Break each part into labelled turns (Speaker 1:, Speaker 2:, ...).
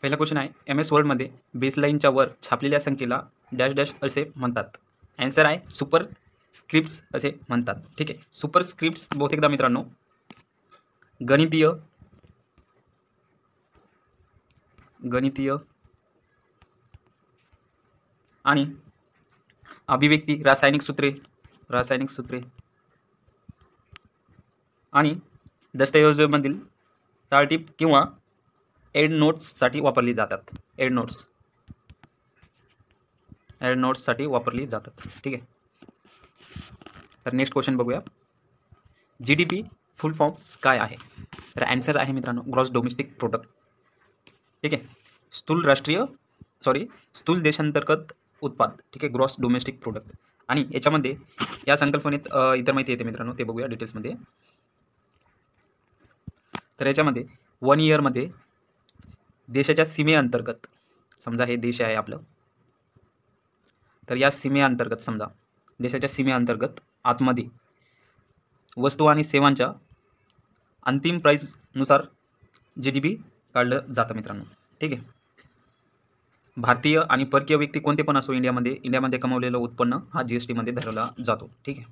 Speaker 1: पहिला क्वेश्चन आहे, MS वर्डमध्ये बेसलाईनच्या वर छापलेल्या संख्येला डॅश डॅश असे म्हणतात. ॲन्सर आहे सुपर स्क्रिप्ट्स असे म्हणतात. ठीक आहे, सुपर स्क्रिप्ट्स बहुतेकदा मित्रांनो गणितीय आणि अभिव्यक्ती, रासायनिक सूत्रे आणि दस्तऐवजामधील टाळटीप किंवा एड नोट्ससाठी वापरली जातात. एड नोट्ससाठी वापरली जातात. ठीक आहे, तर नेक्स्ट क्वेश्चन बघूया. GDP फुल फॉर्म काय आहे? तर ॲन्सर आहे मित्रांनो ग्रॉस डोमेस्टिक प्रोडक्ट. ठीक आहे, स्थूल देशांतर्गत उत्पाद. ठीक आहे, ग्रॉस डोमेस्टिक प्रोडक्ट. आणि याच्यामध्ये या संकल्पनेत इतर माहिती येते मित्रांनो, ते बघूया डिटेल्समध्ये. तर याच्यामध्ये 1 इयरमध्ये देशाच्या सीमेअंतर्गत, समजा हे देश आहे आपलं, तर या सीमेअंतर्गत, समजा देशाच्या सीमेअंतर्गत आतमध्ये वस्तू आणि सेवांच्या अंतिम प्राईसनुसार GDP काढलं जातं मित्रांनो. ठीक आहे, भारतीय आणि परकीय व्यक्ती कोणते पण असो, इंडियामध्ये कमवलेलं उत्पन्न हा GST मध्ये धरला जातो. ठीक आहे,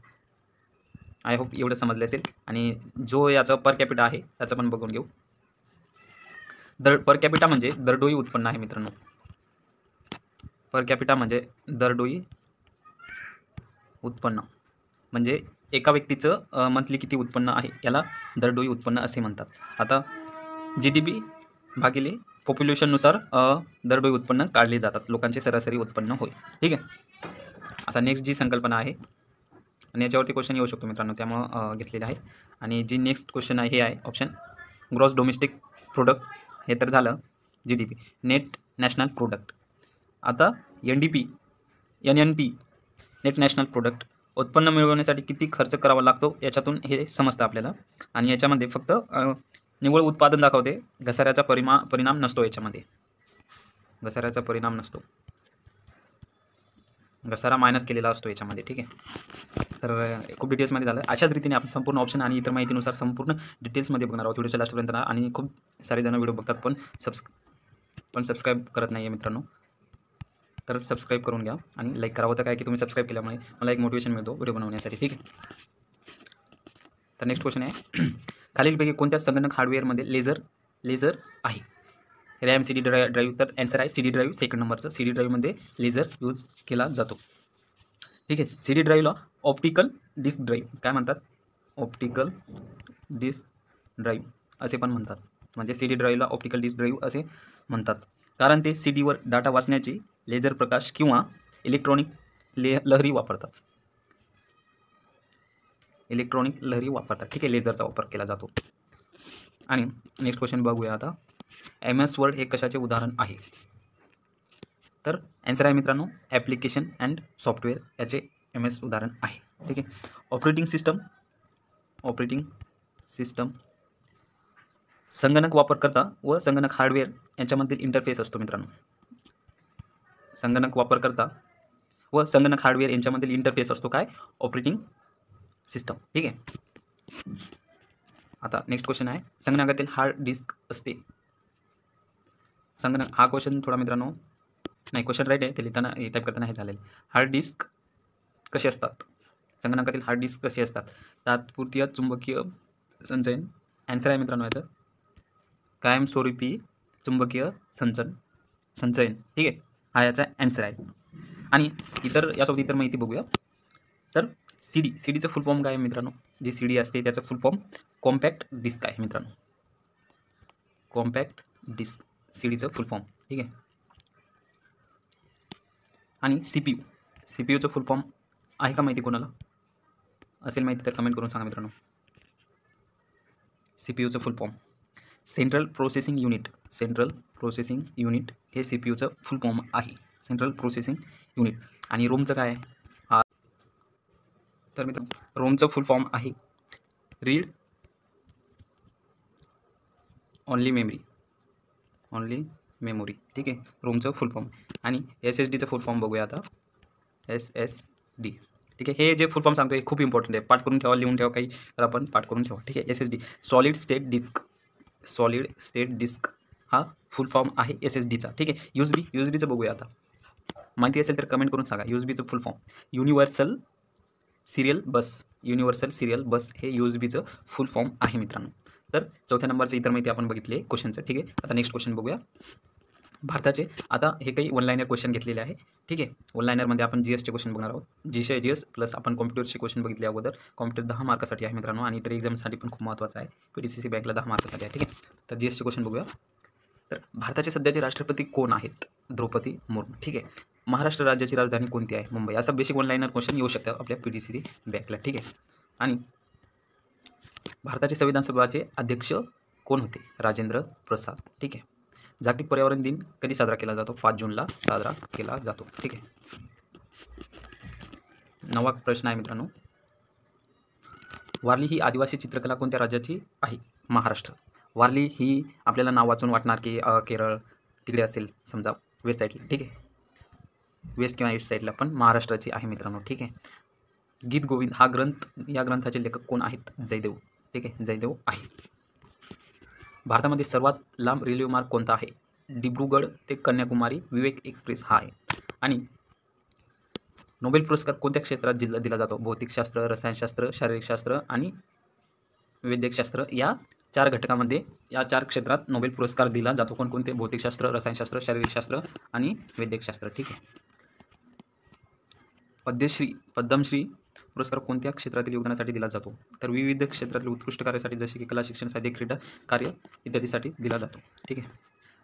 Speaker 1: आय होप एवढं समजलं असेल. आणि जो याचा पर कॅपिटा आहे त्याचं पण बघून घेऊ. पर कॅपिटा म्हणजे दरडोई उत्पन्न आहे मित्रांनो. पर कॅपिटा म्हणजे दरडोई उत्पन्न, म्हणजे एका व्यक्तीचं मंथली किती उत्पन्न आहे याला दरडोई उत्पन्न असे म्हणतात. आता GDP भागिले पॉप्युलेशननुसार दरडोई उत्पन्न काढले जातात, लोकांचे सरासरी उत्पन्न होय. ठीक आहे, आता नेक्स्ट जी संकल्पना आहे आणि याच्यावरती क्वेश्चन येऊ शकतो मित्रांनो, त्यामुळं घेतलेलं आहे. आणि जी नेक्स्ट क्वेश्चन आहे हे आहे ऑप्शन ग्रॉस डोमेस्टिक प्रोडक्ट. हे तर झालं GDP. Net national product. आता NNP नेट नॅशनल प्रोडक्ट. उत्पन्न मिळवण्यासाठी किती खर्च करावा लागतो याच्यातून हे समजतं आपल्याला. आणि याच्यामध्ये फक्त निव्वळ उत्पादन दाखवते, घसाऱ्याचा परिणाम नसतो याच्यामध्ये. घसाऱ्याचा परिणाम नसतो, घसारा मायनस केलेला असतो याच्यामध्ये. ठीक आहे, तर खूप डिटेल्समध्ये झालं. अशाच रीतीने आपण संपूर्ण ऑप्शन आणि इतर माहितीनुसार संपूर्ण डिटेल्समध्ये बघणार आहोत व्हिडिओच्या लास्टपर्यंत. आणि खूप सारे जण व्हिडिओ बघतात पण सबस्क्राईब करत नाही आहे मित्रांनो, तर सबस्क्राईब करून घ्या आणि लाईक करा. होतं काय की तुम्ही सबस्क्राईब केल्यामुळे मला एक मोटिवेशन मिळतो व्हिडिओ बनवण्यासाठी. ठीक आहे, तर नेक्स्ट क्वेश्चन आहे, खालीलपैकी कोणत्या संगणक हार्डवेअरमध्ये लेझर आहे? RAM, CD drive. तर ॲन्सर आहे CD ड्राईव्ह. सेकंड नंबरचं CD ड्राईव्हमध्ये लेझर यूज केला जातो. ठीक आहे, CD ड्राईव्हला ऑप्टिकल डिस्क ड्राईव्ह काय म्हणतात? ऑप्टिकल डिस्क ड्राईव्ह असे पण म्हणतात. म्हणजे CD ड्राईव्हला ऑप्टिकल डिस्क ड्राईव्ह असे म्हणतात, कारण ते CDवर डाटा वाचण्याची लेझर प्रकाश किंवा इलेक्ट्रॉनिक लहरी वापरतात. ठीक आहे, लेझरचा वापर केला जातो. आणि नेक्स्ट क्वेश्चन बघूया आता, MS वर्ड हे कशाचे उदाहरण आहे? तर ॲन्सर आहे मित्रांनो ॲप्लिकेशन अँड सॉफ्टवेअर याचे MS उदाहरण आहे. ठीक आहे, ऑपरेटिंग सिस्टम संगणक वापरकर्ता व संगणक हार्डवेअर यांच्यामधील इंटरफेस असतो मित्रांनो. संगणक वापरकर्ता व संगणक हार्डवेअर यांच्यामधील इंटरफेस असतो काय? Operating system. ठीक आहे, आता नेक्स्ट क्वेश्चन आहे, संगणकातील हार्ड डिस्क असते. हा क्वेश्चन थोडा मित्रांनो, नाही क्वेश्चन राईट आहे, ते लिहिताना टाईप करताना हे झालेलं. हार्ड डिस्क कसे असतात? संगणकातील हार्ड डिस्क कसे असतात? तात्पुरती चुंबकीय संचयन. ॲन्सर आहे मित्रांनो याचं कायमस्वरूपी चुंबकीय संचयन. ठीक आहे, हा याचा ॲन्सर आहे. आणि यासोबत इतर माहिती बघूया. तर CDचं फुल फॉर्म काय आहे मित्रांनो? जे CD असते त्याचं फुल फॉर्म कॉम्पॅक्ट डिस्क आहे मित्रांनो. कॉम्पॅक्ट डिस्क CDचं फुल फॉर्म. ठीक आहे, आणि CPUचं फुल फॉर्म आहे का माहिती कोणाला? असेल माहिती तर कमेंट करून सांगा मित्रांनो. CPUचं full form central processing unit हे CPUचं फुल फॉर्म आहे, सेंट्रल प्रोसेसिंग युनिट. आणि रोमचं काय आहे? तर मित्रांनो रोमचं फुल फॉर्म आहे रीड ओनली मेमोरी. ठीक आहे, रोमचं फुल फॉर्म. आणि SSDचं फुल फॉर्म बघूया आता, SSD. ठीक आहे, हे जे फुल फॉर्म सांगतो हे खूप इम्पॉर्टंट आहे, पाठ करून ठेवा, लिहून ठेवा, काही तर आपण पाठ करून ठेवा. ठीक आहे, SSD सॉलिड स्टेट डिस्क हा फुल फॉर्म आहे SSDचा. ठीक आहे. USB बघूया आता. माहिती असेल तर कमेंट करून सांगा. USB full form universal serial bus. Universal serial bus हे USB फुल फॉर्म आहे मित्रांनो. तर चौथ्या नंबरचं इतर माहिती आपण बघितली क्वेश्चनचं. ठीक आहे. आता नेक्स्ट क्वेश्चन बघूया. भारताचे आता हे काही वन लाइनर क्वेश्चन घेतलेले आहे. ठीक आहे. वन लाइनरमध्ये आपण GSचे क्वेश्चन बघणार आहोत. GS प्लस आपण कॉम्प्युटरचे क्वेश्चन बघितले अगोदर. कॉम्प्युटर 10 मार्कासाठी आहे मित्रांनो आणि इतर एक्झामसाठी पण खूप महत्त्वाचं आहे. PTCC बँकला 10 मार्कासाठी आहे. ठीक आहे. तर GSचे क्वेश्चन बघूया. तर भारताचे सध्याचे राष्ट्रपती कोण आहेत? द्रौपदी मुर्मू. ठीक आहे. महाराष्ट्र राज्याची राजधानी कोणती आहे? मुंबई. असा बेसिक वन लाइनर क्वेश्चन येऊ शकतात आपल्या PTCC बँकला. ठीक आहे. आणि भारताचे संविधान सभाचे अध्यक्ष कोण होते? राजेंद्र प्रसाद. ठीक आहे. जागतिक पर्यावरण दिन कधी साजरा केला जातो? 5 जूनला साजरा केला जातो. ठीक आहे. 9वा प्रश्न आहे मित्रांनो. वारली ही आदिवासी चित्रकला कोणत्या राज्याची आहे? महाराष्ट्र. वारली ही आपल्याला नाव वाचून वाटणार की केरळ तिकडे असेल समजा वेस्ट साईडला. ठीक आहे. वेस्ट किंवा ईस्ट साईडला, पण महाराष्ट्राची आहे मित्रांनो. ठीक आहे. गीत गोविंद हा ग्रंथ, या ग्रंथाचे लेखक कोण आहेत? जयदेव. ठीक आहे. जयदेव आहे. भारतामध्ये सर्वात लांब रेल्वे मार्ग कोणता आहे? डिब्रूगड ते कन्याकुमारी विवेक एक्सप्रेस हा आहे. आणि नोबेल पुरस्कार कोणत्या क्षेत्रात दिला जातो? भौतिकशास्त्र, रसायनशास्त्र, शारीरिकशास्त्र आणि वैद्यकशास्त्र या 4 घटकामध्ये, या 4 क्षेत्रात नोबेल पुरस्कार दिला जातो. कोणकोणते? भौतिकशास्त्र, रसायनशास्त्र, शारीरिकशास्त्र आणि वैद्यकशास्त्र. ठीक आहे. पद्मश्री पुरस्कार कोणत्या क्षेत्रातील योगदानासाठी दिला जातो? तर विविध क्षेत्रातील उत्कृष्ट कार्यासाठी, जसे की कला, शिक्षण, साहित्य, क्रीडा कार्य इत्यादीसाठी दिला जातो. ठीक आहे.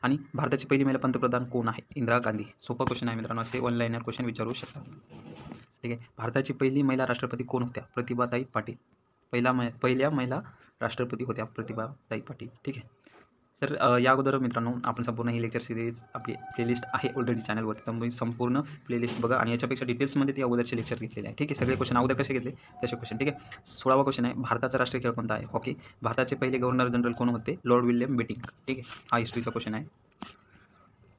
Speaker 1: आणि भारताची पहिली महिला पंतप्रधान कोण आहे? इंदिरा गांधी. सोपा क्वेश्चन आहे मित्रांनो, असे वन लाइनर क्वेश्चन विचारू शकतात. ठीक आहे. भारताची पहिली महिला राष्ट्रपती कोण होत्या? प्रतिभाताई पाटील. पहिल्या महिला राष्ट्रपती होत्या प्रतिभाताई पाटील. ठीक आहे. तर या अगोदर मित्रांनो आपण संपूर्ण ही लेक्चर सिरीज आपली प्लेलिस्ट आहे ऑलरेडी चॅनलवरती, तर तुम्ही संपूर्ण प्लेलिस्ट बघा आणि याच्यापेक्षा डिटेल्समध्ये ती अगोदरचे लेक्चर्स घेतलेले आहे. ठीक आहे. सगळे क्वेश्चन अगोदर कसे घेतले तसे क्वेश्चन. ठीक आहे. 16वा क्वेश्चन आहे. भारताचा राष्ट्रीय खेळ कोणता आहे? हॉकी. भारताचे पहिले गव्हर्नर जनरल कोण होते? Lord William Bentinck. ठीक आहे. हा हिस्ट्रीचा क्वेश्चन आहे.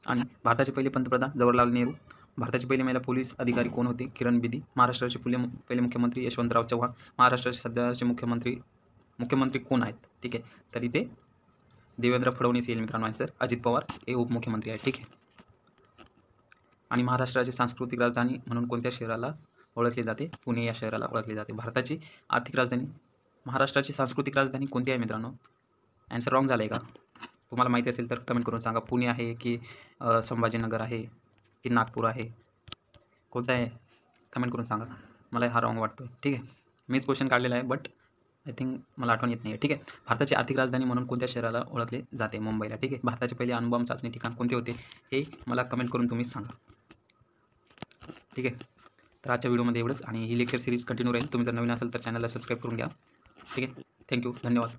Speaker 1: आणि भारताचे पहिले पंतप्रधान जवाहरलाल नेहरू. भारताची पहिली महिला पोलीस अधिकारी कोण होते? किरण बेदी. महाराष्ट्राचे पहिले मुख्यमंत्री यशवंतराव चव्हाण. महाराष्ट्राचे सध्याचे मुख्यमंत्री कोण आहेत? ठीक आहे. तर इथे देवेंद्र फडणवीस येईल मित्रांनो आन्सर. अजित पवार हे उपमुख्यमंत्री आहेत. ठीक आहे. आणि महाराष्ट्राची सांस्कृतिक राजधानी म्हणून कोणत्या शहराला ओळखले जाते? पुणे या शहराला ओळखले जाते. भारताची आर्थिक राजधानी, महाराष्ट्राची सांस्कृतिक राजधानी कोणती आहे मित्रांनो? आन्सर रॉंग झालं आहे का? तुम्हाला माहिती असेल तर कमेंट करून सांगा. पुणे आहे की संभाजीनगर आहे की नागपूर आहे? कोणता आहे? कमेंट करून सांगा. मला हा रॉंग वाटतो. ठीक आहे. मीच क्वेश्चन काढलेला आहे, बट आय थिंक मला आठवण येत नाही आहे. ठीक आहे. भारताची आर्थिक राजधानी म्हणून कोणत्या शहराला ओळखले जाते? मुंबईला. ठीक आहे. भारताचे पहिले अणुबॉम्ब चाचणी ठिकाण कोणते होते? हे मला कमेंट करून तुम्ही सांगा. ठीक आहे. तर आजच्या व्हिडिओमध्ये एवढंच आणि ही लेक्चर सिरीज कंटिन्यू राहील. तुम्ही जर नवीन असाल तर चॅनलला सबस्क्राईब करून घ्या. ठीक आहे. थँक्यू. धन्यवाद.